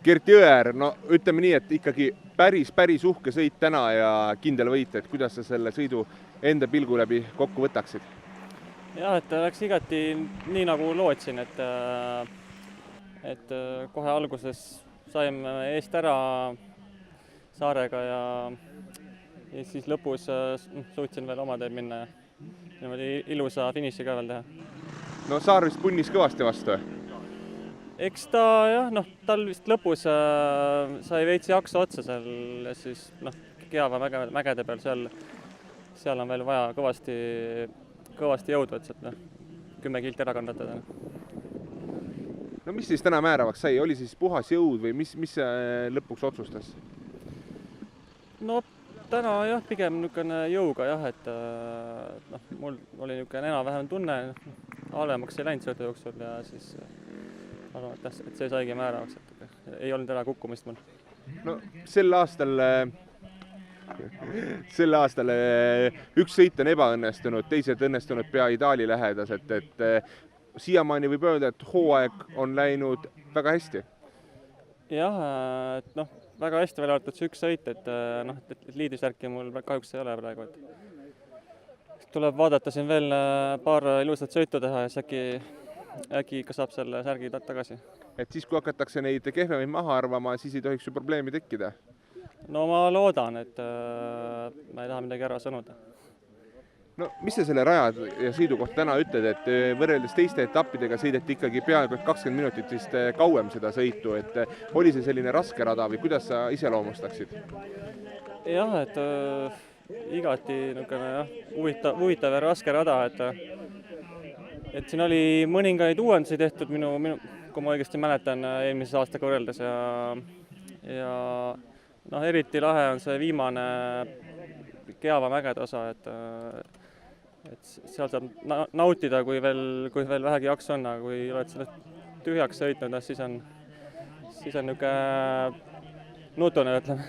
Gert Jõeäär, no ütleme nii, et ikkagi päris uhke sõit täna ja kindel võit, et kuidas sa selle sõidu enda pilgu läbi kokku võtaksid? Jah, et läks igati nii nagu lootsin, et kohe alguses saime eest ära Saarega ja siis lõpus suutsin veel oma teed minna ja niimoodi ilusa finiši ka veel teha. No Saar vist punnis kõvasti vastu. Eks ta jah, tal vist lõpus sai veits jaksu otsa seal ja siis Keava mägede peal seal on veel vaja kõvasti jõudu, et sealt 10 kilti ära kannatada. No mis siis täna määravaks sai? Oli siis puhas jõud või mis lõpuks otsustas? No täna jah, pigem niisugune jõuga jah, et mul oli niisugune enam-vähem tunne, halvemaks ei läinud sõidu jooksul ja siis arvan, et see saigi määravaks, et ei olnud ära kukkumist mul. No sel aastal üks sõit on ebaõnnestunud, teised õnnestunud pea ideaali lähedased, et siiamaani võib öelda, et hooaeg on läinud väga hästi. Jah, et väga hästi välja arvatud see üks sõit, et liidisärki mul kahjuks ei ole praegu, et tuleb vaadata siin veel paar ilusat sõitu teha ja siis äkki ikka saab selle särgi tagasi. Et siis, kui hakatakse neid kehvemaid maha arvama, siis ei tohiks ju probleemi tekkida? No ma loodan, et ma ei taha midagi ära sõnuda. No mis sa selle raja ja sõidu kohta täna ütled, et võrreldes teiste etappidega sõideti ikkagi peaaegu 20 minutit vist kauem seda sõitu, et oli see selline raske rada või kuidas sa iseloomustaksid? Jah, et igati huvitav ja raske rada, et siin oli mõningaid uuendusi tehtud kui ma õigesti mäletan, eelmise aastaga võrreldes ja eriti lahe on see viimane Keava mägede osa, et seal saab nautida, kui veel vähegi jaksu on, aga kui oled sellest tühjaks sõitnud, siis on niisugune nutune, ütleme.